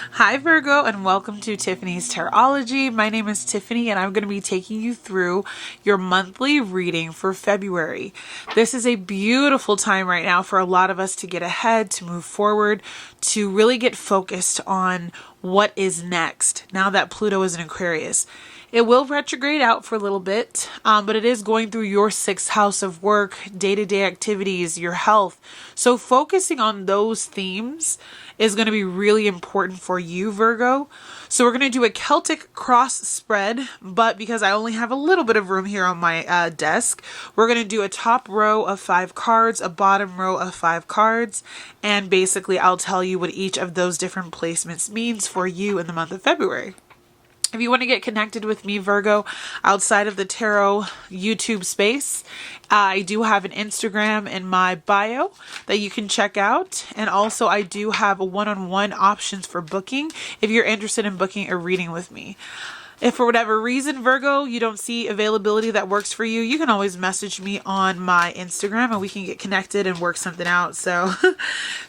Hi Virgo, and welcome to Tiffany's Tarology. My name is Tiffany and I'm going to be taking you through your monthly reading for February. This is a beautiful time right now for a lot of us to get ahead, to move forward, to really get focused on what is next now that Pluto is in Aquarius. It will retrograde out for a little bit, but it is going through your sixth house of work, day-to-day activities, your health. So focusing on those themes is going to be really important for you, Virgo. So we're going to do a Celtic cross spread, but because I only have a little bit of room here on my desk, we're going to do a top row of 5 cards, a bottom row of 5 cards, and basically I'll tell you what each of those different placements means for you in the month of February. If you want to get connected with me, Virgo, outside of the tarot YouTube space, I do have an Instagram in my bio that you can check out. And also I do have a one-on-one options for booking if you're interested in booking a reading with me. If for whatever reason, Virgo, you don't see availability that works for you, you can always message me on my Instagram and we can get connected and work something out. So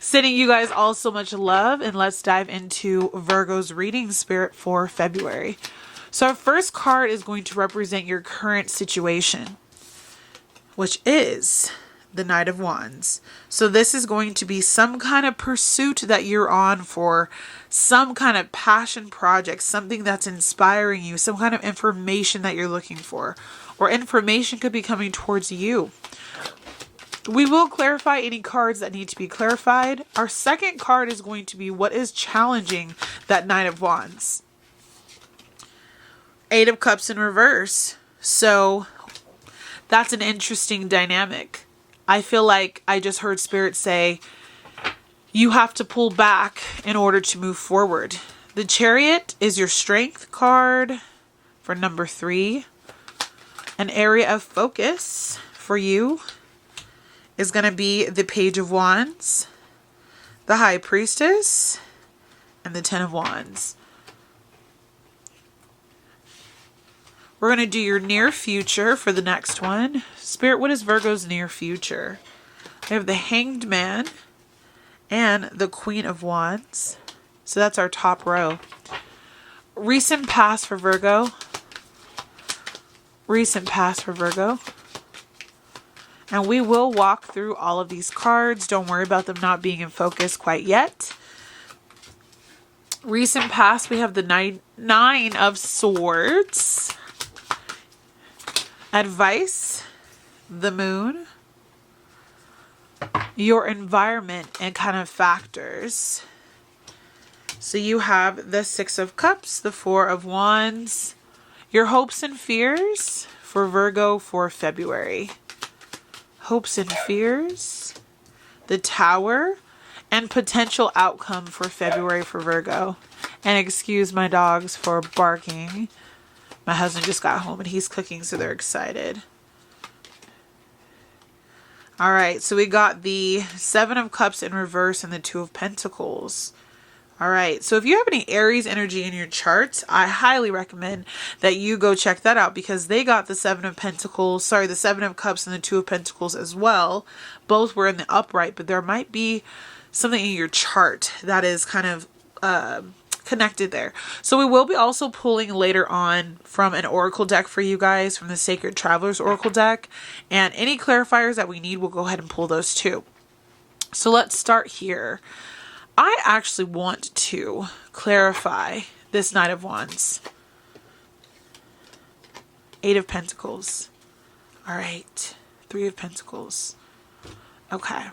sending you guys all so much love, and let's dive into Virgo's reading spirit for February. So our first card is going to represent your current situation, which is the Knight of Wands. So this is going to be some kind of pursuit that you're on for some kind of passion project, something that's inspiring you, some kind of information that you're looking for, or information could be coming towards you. We will clarify any cards that need to be clarified. Our second card is going to be what is challenging that Knight of Wands. 8 of Cups in reverse. So that's an interesting dynamic. I feel like I just heard Spirit say, you have to pull back in order to move forward. The Chariot is your strength card for number 3. An area of focus for you is going to be the Page of Wands, the High Priestess, and the 10 of Wands. We're going to do your near future for the next one. Spirit, what is Virgo's near future? We have the Hanged Man and the Queen of Wands. So that's our top row. Recent past for Virgo. Recent past for Virgo. And we will walk through all of these cards. Don't worry about them not being in focus quite yet. Recent past, we have the Nine of Swords. Advice, the Moon, your environment and kind of factors. So you have the 6 of Cups, the 4 of Wands, your hopes and fears for Virgo for February. Hopes and fears, the Tower, and potential outcome for February for Virgo. And excuse my dogs for barking. My husband just got home and he's cooking, so they're excited. All right, so we got the 7 of Cups in reverse and the 2 of Pentacles. All right, so if you have any Aries energy in your charts, I highly recommend that you go check that out, because they got the 7 of Pentacles, the 7 of Cups and the 2 of Pentacles as well. Both were in the upright, but there might be something in your chart that is kind of connected there. So we will be also pulling later on from an oracle deck for you guys, from the Sacred Travelers Oracle deck, and any clarifiers that we need, we'll go ahead and pull those too. So let's start here. I actually want to clarify this Knight of Wands. 8 of Pentacles. All right. 3 of Pentacles. Okay.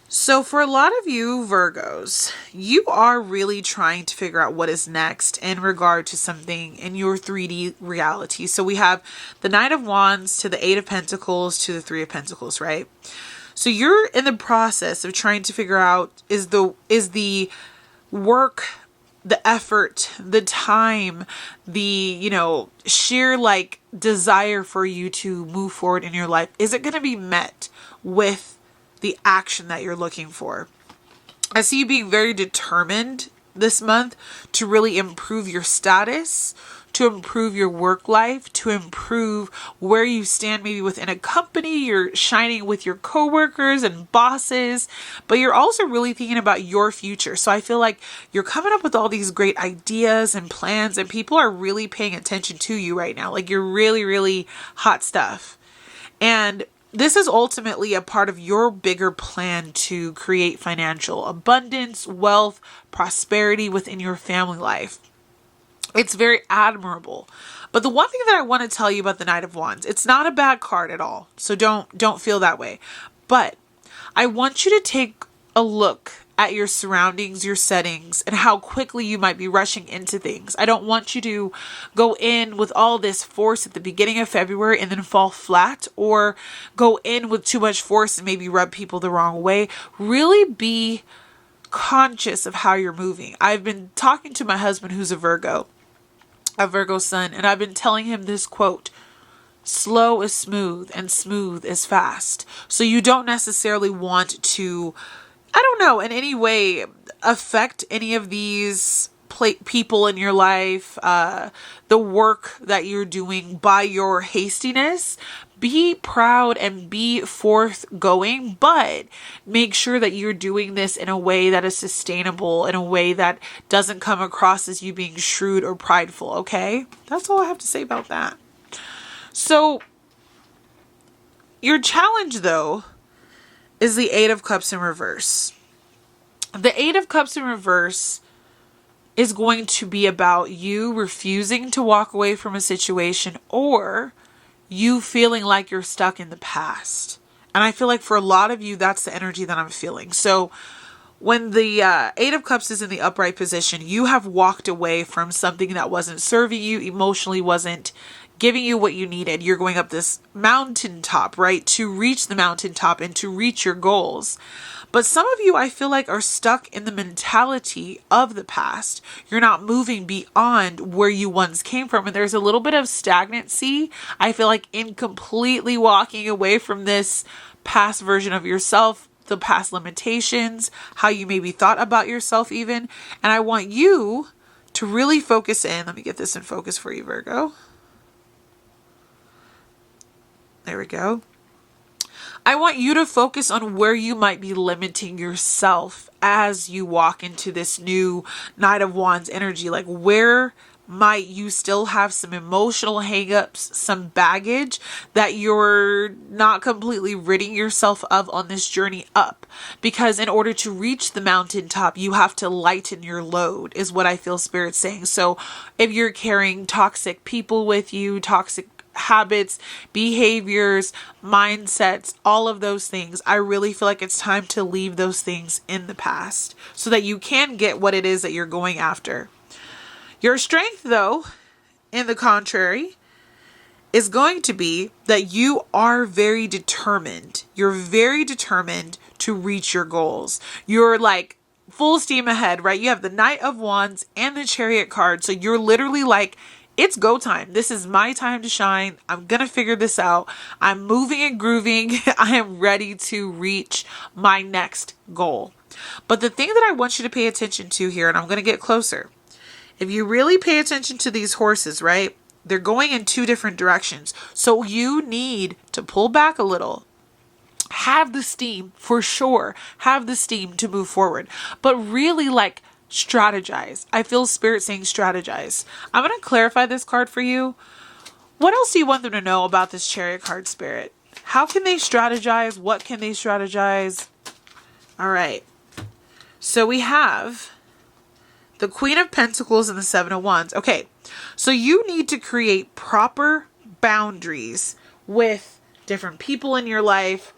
So for a lot of you Virgos, you are really trying to figure out what is next in regard to something in your 3D reality. So we have the Knight of Wands to the 8 of Pentacles to the 3 of Pentacles, right? So you're in the process of trying to figure out, is the work, the effort, the time, the, sheer desire for you to move forward in your life, is it going to be met with the action that you're looking for? I see you being very determined this month to really improve your status, to improve your work life, to improve where you stand maybe within a company. You're shining with your coworkers and bosses, but you're also really thinking about your future. So I feel like you're coming up with all these great ideas and plans, and people are really paying attention to you right now. Like, you're really, really hot stuff. And this is ultimately a part of your bigger plan to create financial abundance, wealth, prosperity within your family life. It's very admirable. But the one thing that I want to tell you about the Knight of Wands, it's not a bad card at all. So don't feel that way. But I want you to take a look at your surroundings, your settings, and how quickly you might be rushing into things. I don't want you to go in with all this force at the beginning of February and then fall flat, or go in with too much force and maybe rub people the wrong way. Really be conscious of how you're moving. I've been talking to my husband, who's a Virgo sun, and I've been telling him this quote: slow is smooth and smooth is fast. So you don't necessarily want to, I don't know, in any way affect any of these people in your life, the work that you're doing by your hastiness. Be proud and be forthgoing, but make sure that you're doing this in a way that is sustainable, in a way that doesn't come across as you being shrewd or prideful, okay? That's all I have to say about that. So, your challenge, though, is the Eight of Cups in reverse. The Eight of Cups in reverse is going to be about you refusing to walk away from a situation, or you feeling like you're stuck in the past. And I feel like for a lot of you, that's the energy that I'm feeling. So when the Eight of Cups is in the upright position, you have walked away from something that wasn't serving you, emotionally wasn't giving you what you needed. You're going up this mountaintop, right? To reach the mountaintop and to reach your goals. But some of you, I feel like, are stuck in the mentality of the past. You're not moving beyond where you once came from. And there's a little bit of stagnancy, I feel like, in completely walking away from this past version of yourself, the past limitations, how you maybe thought about yourself even. And I want you to really focus in. Let me get this in focus for you, Virgo. There we go. I want you to focus on where you might be limiting yourself as you walk into this new Knight of Wands energy. Like, where might you still have some emotional hangups, some baggage that you're not completely ridding yourself of on this journey up? Because in order to reach the mountaintop, you have to lighten your load, is what I feel Spirit's saying. So if you're carrying toxic people with you, toxic habits, behaviors, mindsets, all of those things, I really feel like it's time to leave those things in the past so that you can get what it is that you're going after. Your strength, though, in the contrary, is going to be that you are very determined. You're very determined to reach your goals. You're like full steam ahead, right? You have the Knight of Wands and the Chariot card. So you're literally like, it's go time. This is my time to shine. I'm going to figure this out. I'm moving and grooving. I am ready to reach my next goal. But the thing that I want you to pay attention to here, and I'm going to get closer. If you really pay attention to these horses, right? They're going in two different directions. So you need to pull back a little. Have the steam, for sure. Have the steam to move forward. But really, like, strategize. I feel Spirit saying strategize. I'm going to clarify this card for you. What else do you want them to know about this Chariot card, Spirit? How can they strategize? What can they strategize? All right. So we have the Queen of Pentacles and the Seven of Wands. Okay. So you need to create proper boundaries with different people in your life,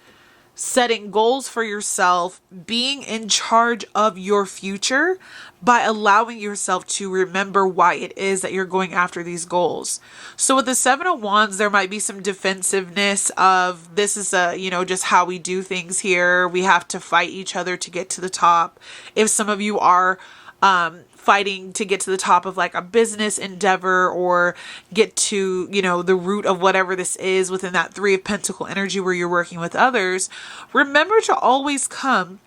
setting goals for yourself, being in charge of your future by allowing yourself to remember why it is that you're going after these goals. So with the Seven of Wands, there might be some defensiveness of this is just how we do things here. We have to fight each other to get to the top. If some of you are fighting to get to the top of like a business endeavor or get to, the root of whatever this is within that Three of Pentacle energy where you're working with others, remember to always come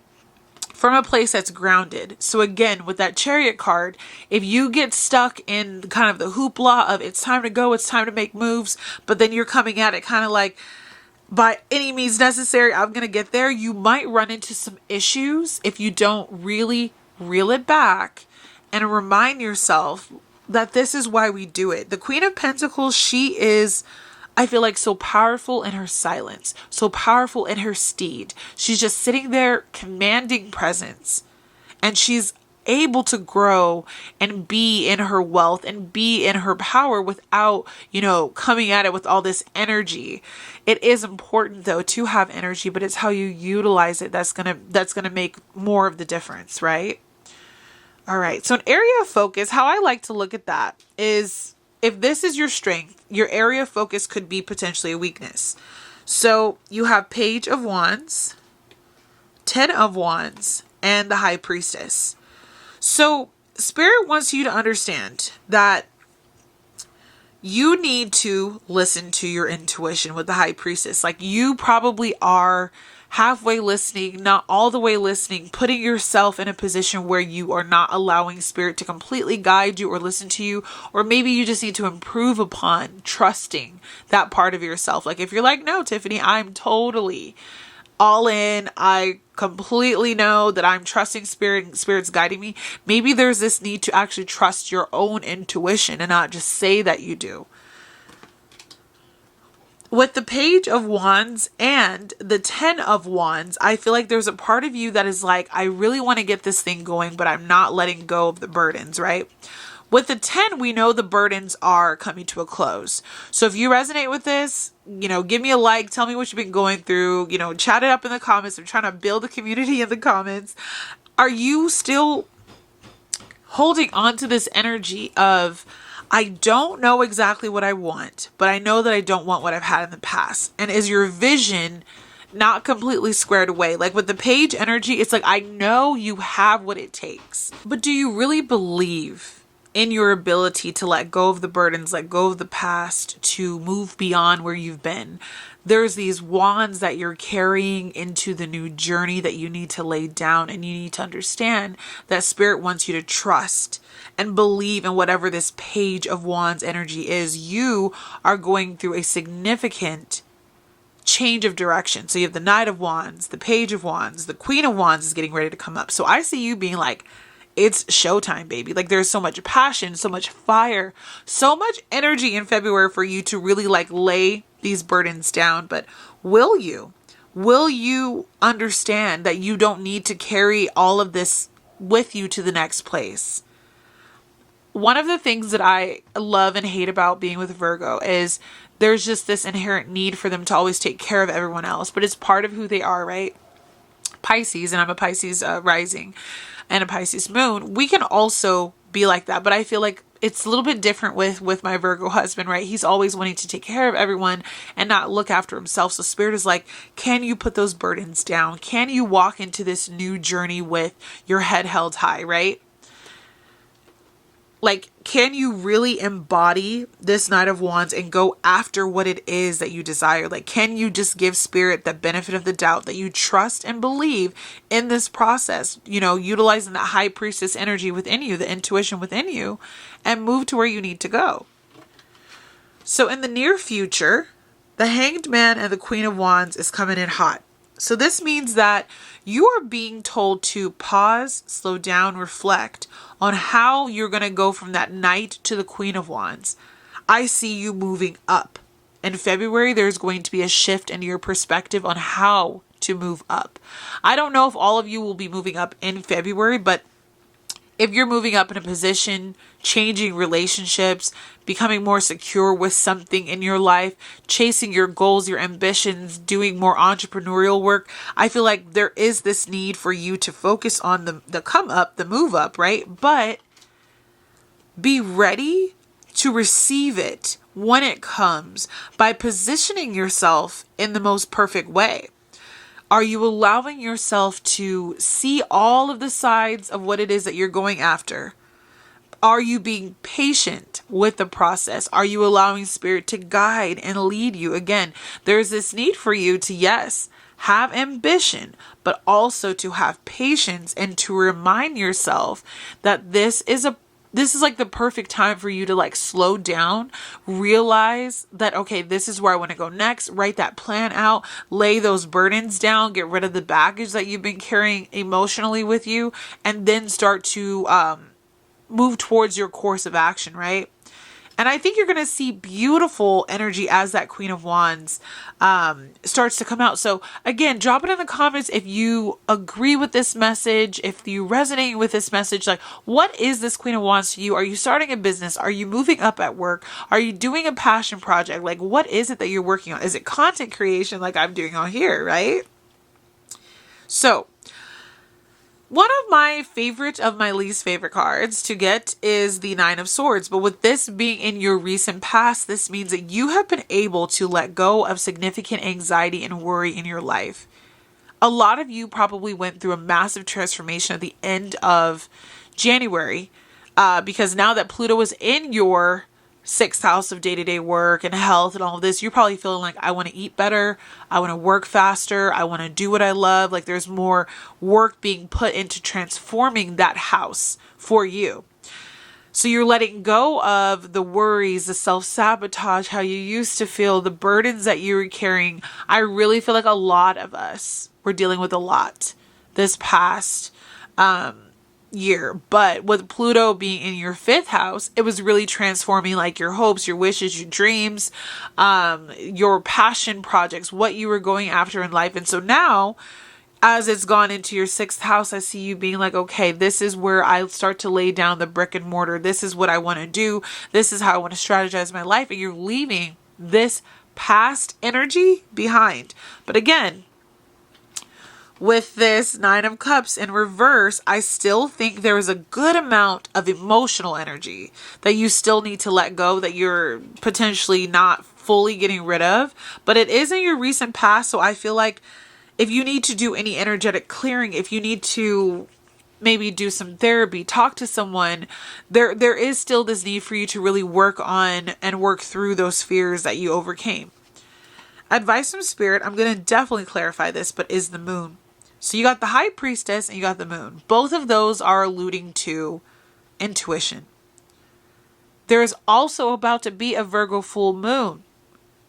from a place that's grounded. So again, with that Chariot card, if you get stuck in kind of the hoopla of it's time to go, it's time to make moves, but then you're coming at it kind of like, by any means necessary, I'm going to get there, you might run into some issues if you don't really reel it back and remind yourself that this is why we do it. The Queen of Pentacles, she is, I feel like, so powerful in her silence, so powerful in her steed. She's just sitting there commanding presence, and she's able to grow and be in her wealth and be in her power without, coming at it with all this energy. It is important though to have energy, but it's how you utilize it that's going to make more of the difference, right? All right. So an area of focus, how I like to look at that is, if this is your strength, your area of focus could be potentially a weakness. So you have Page of Wands, 10 of Wands, and the High Priestess. So Spirit wants you to understand that you need to listen to your intuition with the High Priestess. Like, you probably are halfway listening, not all the way listening, putting yourself in a position where you are not allowing Spirit to completely guide you or listen to you. Or maybe you just need to improve upon trusting that part of yourself. Like, if you're like, no, Tiffany, I'm totally all in, I completely know that I'm trusting Spirit and Spirit's guiding me. Maybe there's this need to actually trust your own intuition and not just say that you do. With the Page of Wands and the 10 of Wands, I feel like there's a part of you that is like, I really want to get this thing going, but I'm not letting go of the burdens, right? With the 10, we know the burdens are coming to a close. So if you resonate with this, give me a like, tell me what you've been going through, chat it up in the comments. I'm trying to build a community in the comments. Are you still holding on to this energy of, I don't know exactly what I want, but I know that I don't want what I've had in the past? And is your vision not completely squared away? Like with the Page energy, it's like, I know you have what it takes, but do you really believe in your ability to let go of the burdens, let go of the past, to move beyond where you've been? There's these wands that you're carrying into the new journey that you need to lay down, and you need to understand that Spirit wants you to trust and believe in whatever this Page of Wands energy is. You are going through a significant change of direction. So you have the Knight of Wands, the Page of Wands, the Queen of Wands is getting ready to come up. So I see you being like, it's showtime, baby. Like, there's so much passion, so much fire, so much energy in February for you to really lay these burdens down. But will you understand that you don't need to carry all of this with you to the next place? One of the things that I love and hate about being with Virgo is there's just this inherent need for them to always take care of everyone else, but it's part of who they are, right? Pisces, and I'm a Pisces rising and a Pisces moon, we can also be like that. But I feel like it's a little bit different with my Virgo husband, right? He's always wanting to take care of everyone and not look after himself. So Spirit is like, can you put those burdens down? Can you walk into this new journey with your head held high, right? Like, can you really embody this Knight of Wands and go after what it is that you desire? Like, can you just give Spirit the benefit of the doubt that you trust and believe in this process, utilizing the High Priestess energy within you, the intuition within you, and move to where you need to go? So in the near future, the Hanged Man and the Queen of Wands is coming in hot. So this means that you are being told to pause, slow down, reflect on how you're going to go from that Knight to the Queen of Wands. I see you moving up. In February, there's going to be a shift in your perspective on how to move up. I don't know if all of you will be moving up in February, but if you're moving up in a position, changing relationships, becoming more secure with something in your life, chasing your goals, your ambitions, doing more entrepreneurial work, I feel like there is this need for you to focus on the come up, the move up, right? But be ready to receive it when it comes by positioning yourself in the most perfect way. Are you allowing yourself to see all of the sides of what it is that you're going after? Are you being patient with the process? Are you allowing Spirit to guide and lead you? Again, there's this need for you to, yes, have ambition, but also to have patience and to remind yourself that this is like the perfect time for you to like slow down, realize that, okay, this is where I want to go next, write that plan out, lay those burdens down, get rid of the baggage that you've been carrying emotionally with you, and then start to move towards your course of action, right? And I think you're going to see beautiful energy as that Queen of Wands starts to come out. So again, drop it in the comments if you agree with this message, if you resonate with this message. Like, what is this Queen of Wands to you? Are you starting a business? Are you moving up at work? Are you doing a passion project? Like, what is it that you're working on? Is it content creation like I'm doing on here, right? So one of my favorite of my least favorite cards to get is the Nine of Swords. But with this being in your recent past, this means that you have been able to let go of significant anxiety and worry in your life. A lot of you probably went through a massive transformation at the end of January because now that Pluto is in your sixth house of day-to-day work and health and all of this, you're probably feeling like, I want to eat better, I want to work faster, I want to do what I love. Like, there's more work being put into transforming that house for you. So you're letting go of the worries, the self-sabotage, how you used to feel, the burdens that you were carrying. I really feel like a lot of us were dealing with a lot this past year, but with Pluto being in your fifth house, it was really transforming like your hopes, your wishes, your dreams, your passion projects, what you were going after in life. And so now, as it's gone into your sixth house, I see you being like, okay, this is where I start to lay down the brick and mortar. This is what I want to do. This is how I want to strategize my life. And you're leaving this past energy behind. But again, with this Nine of Cups in reverse, I still think there is a good amount of emotional energy that you still need to let go, that you're potentially not fully getting rid of. But it is in your recent past, so I feel like if you need to do any energetic clearing, if you need to maybe do some therapy, talk to someone, there is still this need for you to really work on and work through those fears that you overcame. Advice from Spirit, I'm going to definitely clarify this, but is the Moon. So you got the High Priestess and you got the Moon. Both of those are alluding to intuition. There is also about to be a Virgo full moon.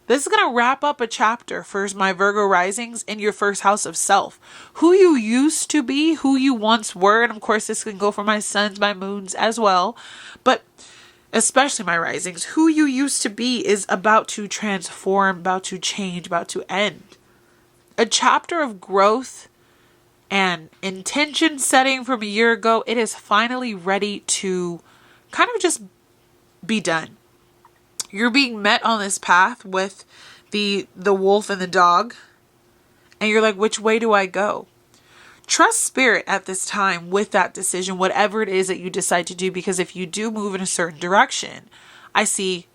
This is going to wrap up a chapter for my Virgo risings in your first house of self. Who you used to be, who you once were. And of course, this can go for my suns, my moons as well. But especially my risings, who you used to be is about to transform, about to change, about to end. A chapter of growth and intention setting from a year ago, it is finally ready to kind of just be done. You're being met on this path with the wolf and the dog, and you're like, which way do I go? Trust Spirit at this time with that decision, whatever it is that you decide to do, because if you do move in a certain direction, I see,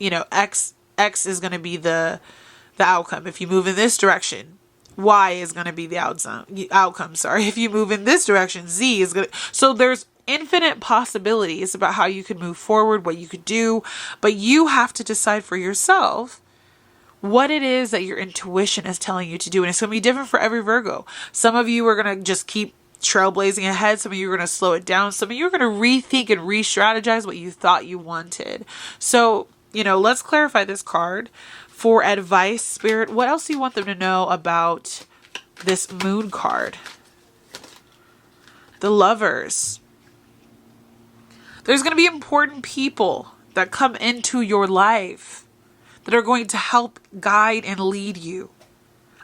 X is going to be the outcome. If you move in this direction, Y is going to be the outcome. Sorry. If you move in this direction, Z is going to. So there's infinite possibilities about how you could move forward, what you could do, but you have to decide for yourself what it is that your intuition is telling you to do. And it's going to be different for every Virgo. Some of you are going to just keep trailblazing ahead. Some of you are going to slow it down. Some of you are going to rethink and re-strategize what you thought you wanted. So, let's clarify this card. For advice, Spirit, what else do you want them to know about this Moon card? The Lovers. There's going to be important people that come into your life that are going to help guide and lead you.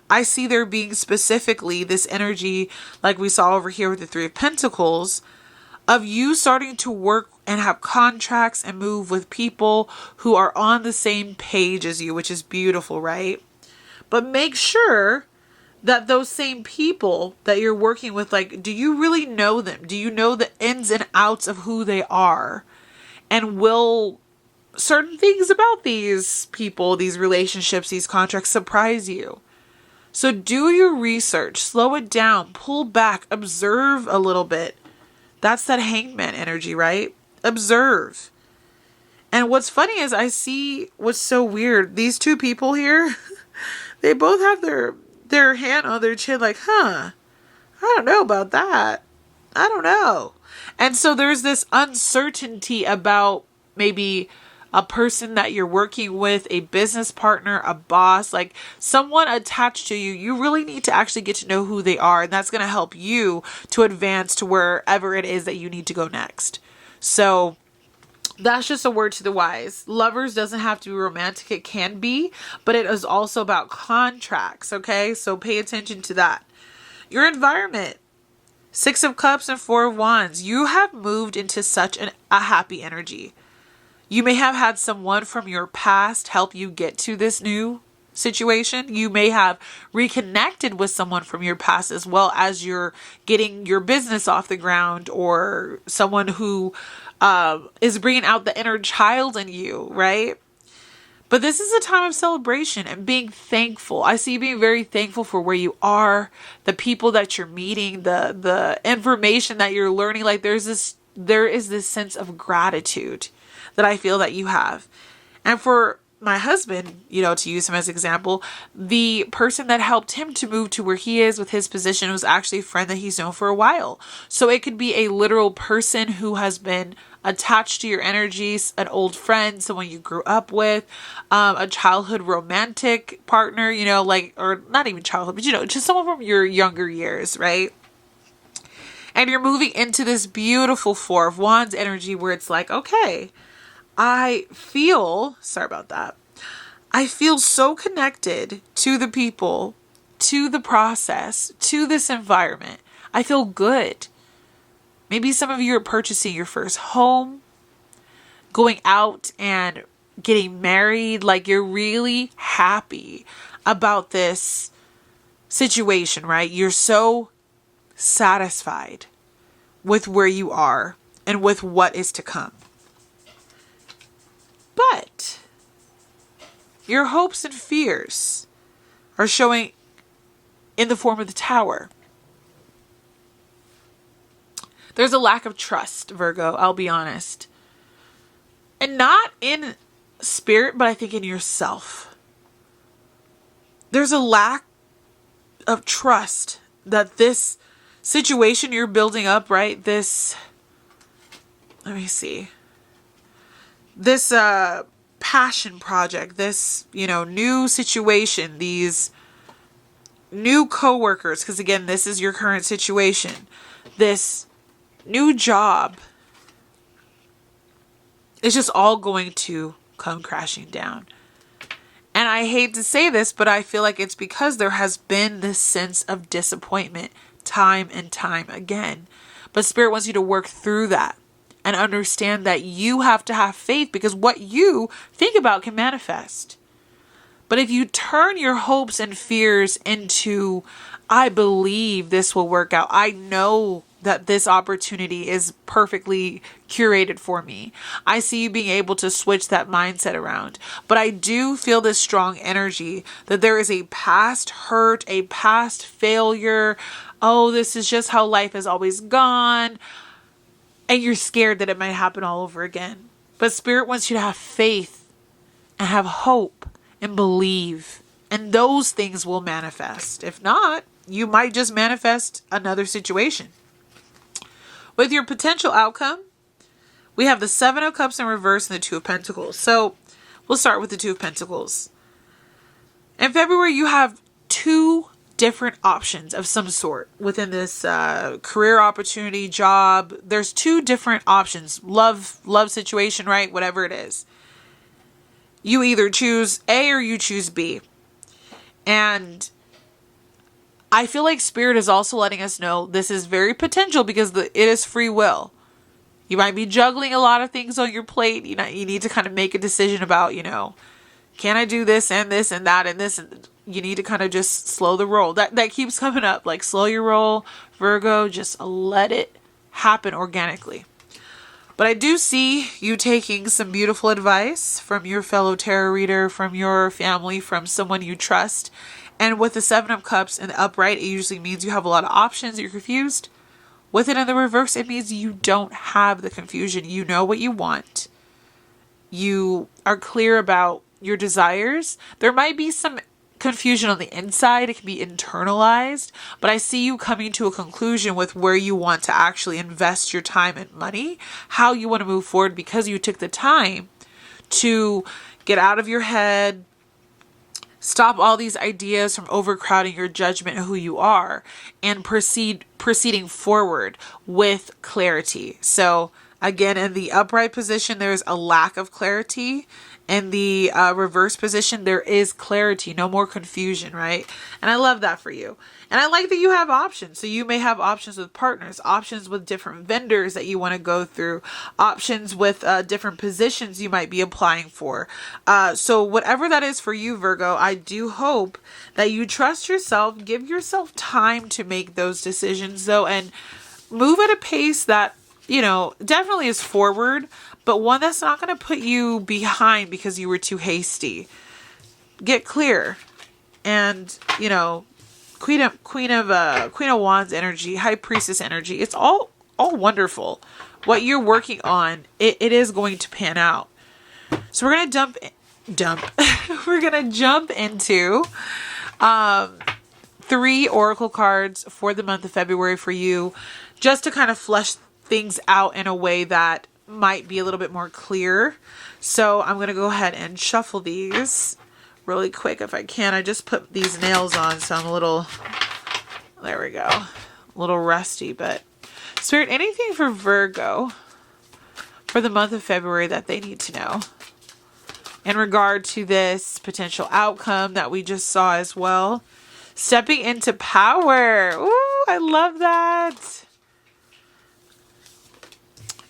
I see there being specifically this energy, like we saw over here with the Three of Pentacles, of you starting to work and have contracts and move with people who are on the same page as you, which is beautiful, right? But make sure that those same people that you're working with, like, do you really know them? Do you know the ins and outs of who they are? And will certain things about these people, these relationships, these contracts surprise you? So do your research, slow it down, pull back, observe a little bit. That's that Hangman energy, right? Observe. And what's funny is I see what's so weird. These two people here, they both have their hand on their chin like, I don't know about that. I don't know. And so there's this uncertainty about maybe a person that you're working with, a business partner, a boss, like someone attached to you. You really need to actually get to know who they are. And that's going to help you to advance to wherever it is that you need to go next. So that's just a word to the wise. Lovers doesn't have to be romantic. It can be, but it is also about contracts. Okay. So pay attention to that. Your environment. 6 of Cups and 4 of Wands. You have moved into such a happy energy. You may have had someone from your past help you get to this new situation. You may have reconnected with someone from your past as well as you're getting your business off the ground, or someone who is bringing out the inner child in you, right? But this is a time of celebration and being thankful. I see you being very thankful for where you are, the people that you're meeting, the information that you're learning. Like there is this sense of gratitude that I feel that you have. And for my husband, to use him as an example, the person that helped him to move to where he is with his position was actually a friend that he's known for a while. So it could be a literal person who has been attached to your energies, an old friend, someone you grew up with, a childhood romantic partner, or not even childhood, but just someone from your younger years, right? And you're moving into this beautiful 4 of Wands energy where it's like, okay, I feel so connected to the people, to the process, to this environment. I feel good. Maybe some of you are purchasing your first home, going out and getting married. Like you're really happy about this situation, right? You're so satisfied with where you are and with what is to come. But your hopes and fears are showing in the form of the Tower. There's a lack of trust, Virgo, I'll be honest. And not in spirit, but I think in yourself. There's a lack of trust that this situation you're building up, right? This passion project, this, new situation, these new coworkers, because again, this is your current situation, this new job, it's just all going to come crashing down. And I hate to say this, but I feel like it's because there has been this sense of disappointment time and time again. But Spirit wants you to work through that and understand that you have to have faith, because what you think about can manifest. But if you turn your hopes and fears into, I believe this will work out. I know that this opportunity is perfectly curated for me. I see you being able to switch that mindset around. But I do feel this strong energy that there is a past hurt, a past failure. Oh, this is just how life has always gone. And you're scared that it might happen all over again. But Spirit wants you to have faith and have hope and believe. And those things will manifest. If not, you might just manifest another situation. With your potential outcome, we have the 7 of Cups in reverse and the 2 of Pentacles. So we'll start with the 2 of Pentacles. In February, you have 2 different options of some sort within this career opportunity, job. There's 2 different options. Love situation, right? Whatever it is. You either choose A or you choose B. And I feel like Spirit is also letting us know this is very potential because it is free will. You might be juggling a lot of things on your plate. You need to kind of make a decision about, can I do this and this and that and this? And you need to kind of just slow the roll. That keeps coming up. Like, slow your roll, Virgo. Just let it happen organically. But I do see you taking some beautiful advice from your fellow tarot reader, from your family, from someone you trust. And with the 7 of Cups in the upright, it usually means you have a lot of options. You're confused. With it in the reverse, it means you don't have the confusion. You know what you want. You are clear about your desires. There might be some confusion on the inside. It can be internalized, but I see you coming to a conclusion with where you want to actually invest your time and money, how you want to move forward, because you took the time to get out of your head, stop all these ideas from overcrowding your judgment of who you are, and proceeding forward with clarity. So again, in the upright position, there's a lack of clarity. In the reverse position, there is clarity, no more confusion, right? And I love that for you. And I like that you have options. So you may have options with partners, options with different vendors that you want to go through, options with different positions you might be applying for. So whatever that is for you, Virgo, I do hope that you trust yourself, give yourself time to make those decisions though, and move at a pace that, you know, definitely is forward, but one that's not going to put you behind because you were too hasty. Get clear. And, you know, Queen of Wands energy, High Priestess energy, it's all wonderful. What you're working on, it is going to pan out. So we're going to we're going to jump into 3 oracle cards for the month of February for you, just to kind of flesh things out in a way that might be a little bit more clear. So I'm going to go ahead and shuffle these really quick if I can. I just put these nails on, so I'm a little, there we go, a little rusty. But Spirit, anything for Virgo for the month of February that they need to know in regard to this potential outcome that we just saw as well? Stepping into power. Ooh, I love that.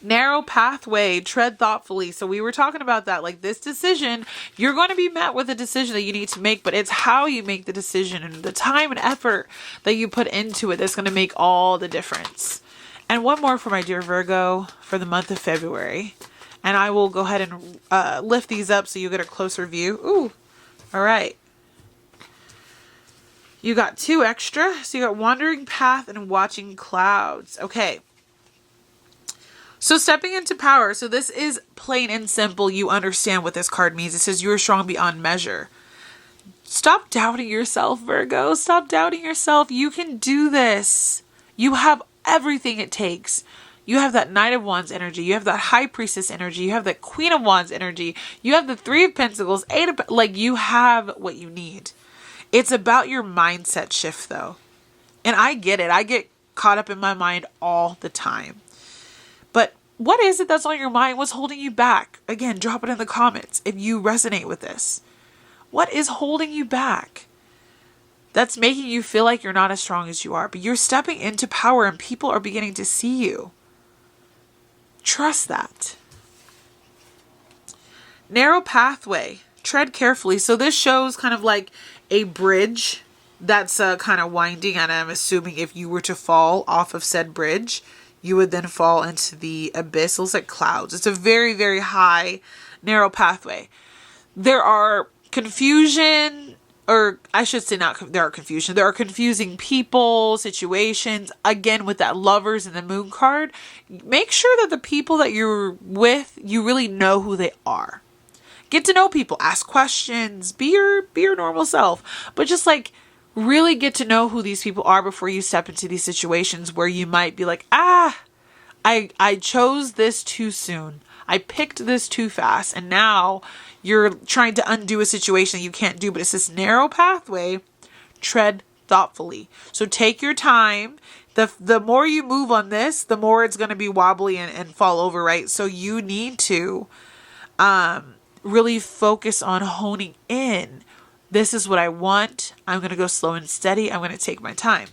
Narrow pathway, tread thoughtfully. So we were talking about that, like this decision, you're going to be met with a decision that you need to make, but it's how you make the decision and the time and effort that you put into it that's going to make all the difference. And one more for my dear Virgo for the month of February. And I will go ahead and lift these up so you get a closer view. Ooh, all right. You got 2 extra. So you got wandering path and watching clouds. Okay. So stepping into power. So this is plain and simple. You understand what this card means. It says you are strong beyond measure. Stop doubting yourself, Virgo. Stop doubting yourself. You can do this. You have everything it takes. You have that Knight of Wands energy. You have that High Priestess energy. You have that Queen of Wands energy. You have the 3 of Pentacles, 8 of, like you have what you need. It's about your mindset shift though. And I get it. I get caught up in my mind all the time. But what is it that's on your mind? What's holding you back? Again, drop it in the comments if you resonate with this. What is holding you back? That's making you feel like you're not as strong as you are, but you're stepping into power and people are beginning to see you. Trust that. Narrow pathway. Tread carefully. So this shows kind of like a bridge that's kind of winding, and I'm assuming if you were to fall off of said bridge, you would then fall into the abyss. It looks like clouds. It's a very, very high, narrow pathway. There are confusion, or I should say there are confusion. There are confusing people, situations. Again, with that Lovers and the Moon card, make sure that the people that you're with, you really know who they are. Get to know people. Ask questions. Be your normal self. But just like really get to know who these people are before you step into these situations where you might be like, I chose this too soon. I picked this too fast. And now you're trying to undo a situation that you can't do. But it's this narrow pathway. Tread thoughtfully. So take your time. The more you move on this, the more it's going to be wobbly and fall over, right? So you need to really focus on honing in. This is what I want. I'm going to go slow and steady. I'm going to take my time.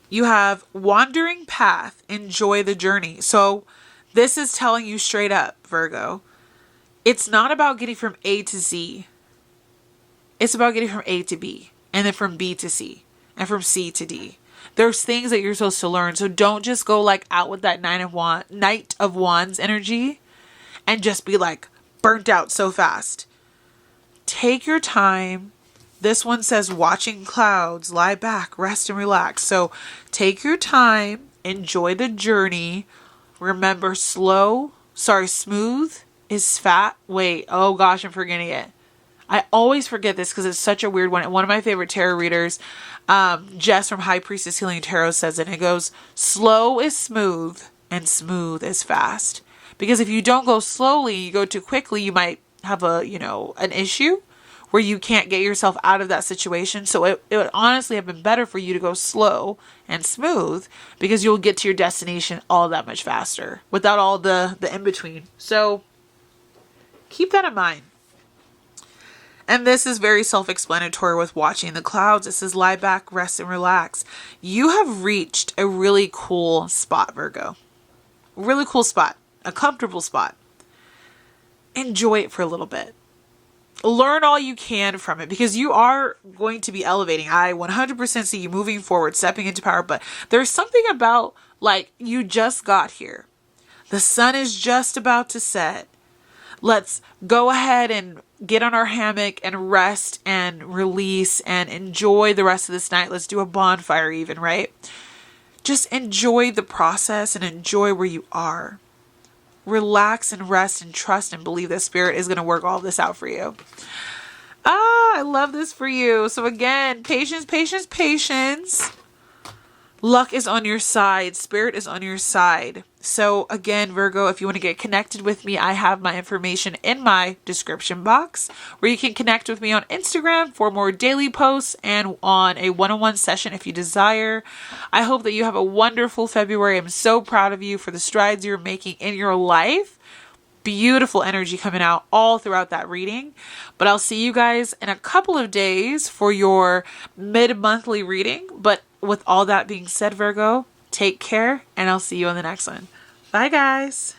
You have wandering path. Enjoy the journey. So this is telling you straight up, Virgo, it's not about getting from A to Z. It's about getting from A to B, and then from B to C, and from C to D. There's things that you're supposed to learn. So don't just go like out with that Knight of Wands energy and just be like burnt out so fast. Take your time. This one says watching clouds, lie back, rest and relax. So take your time, enjoy the journey. Remember smooth is fat. Wait, oh gosh, I'm forgetting it. I always forget this because it's such a weird one. One of my favorite tarot readers, Jess from High Priestess Healing Tarot, says it. And it goes, slow is smooth and smooth is fast. Because if you don't go slowly, you go too quickly, you might have an issue where you can't get yourself out of that situation. So it would honestly have been better for you to go slow and smooth, because you'll get to your destination all that much faster without all the in-between. So keep that in mind. And this is very self-explanatory with watching the clouds. It says, lie back, rest, and relax. You have reached a really cool spot, Virgo. Really cool spot. A comfortable spot. Enjoy it for a little bit. Learn all you can from it, because you are going to be elevating. I 100% see you moving forward, stepping into power, but there's something about, like, you just got here. The sun is just about to set. Let's go ahead and get on our hammock and rest and release and enjoy the rest of this night. Let's do a bonfire even, right? Just enjoy the process and enjoy where you are. Relax and rest and trust and believe that Spirit is going to work all this out for you. I love this for you. So again, patience, patience, patience. Luck is on your side. Spirit is on your side. So again, Virgo, if you want to get connected with me, I have my information in my description box, where you can connect with me on Instagram for more daily posts and on a one-on-one session if you desire. I hope that you have a wonderful February. I'm so proud of you for the strides you're making in your life. Beautiful energy coming out all throughout that reading. But I'll see you guys in a couple of days for your mid-monthly reading. But with all that being said, Virgo, take care, and I'll see you on the next one. Bye, guys.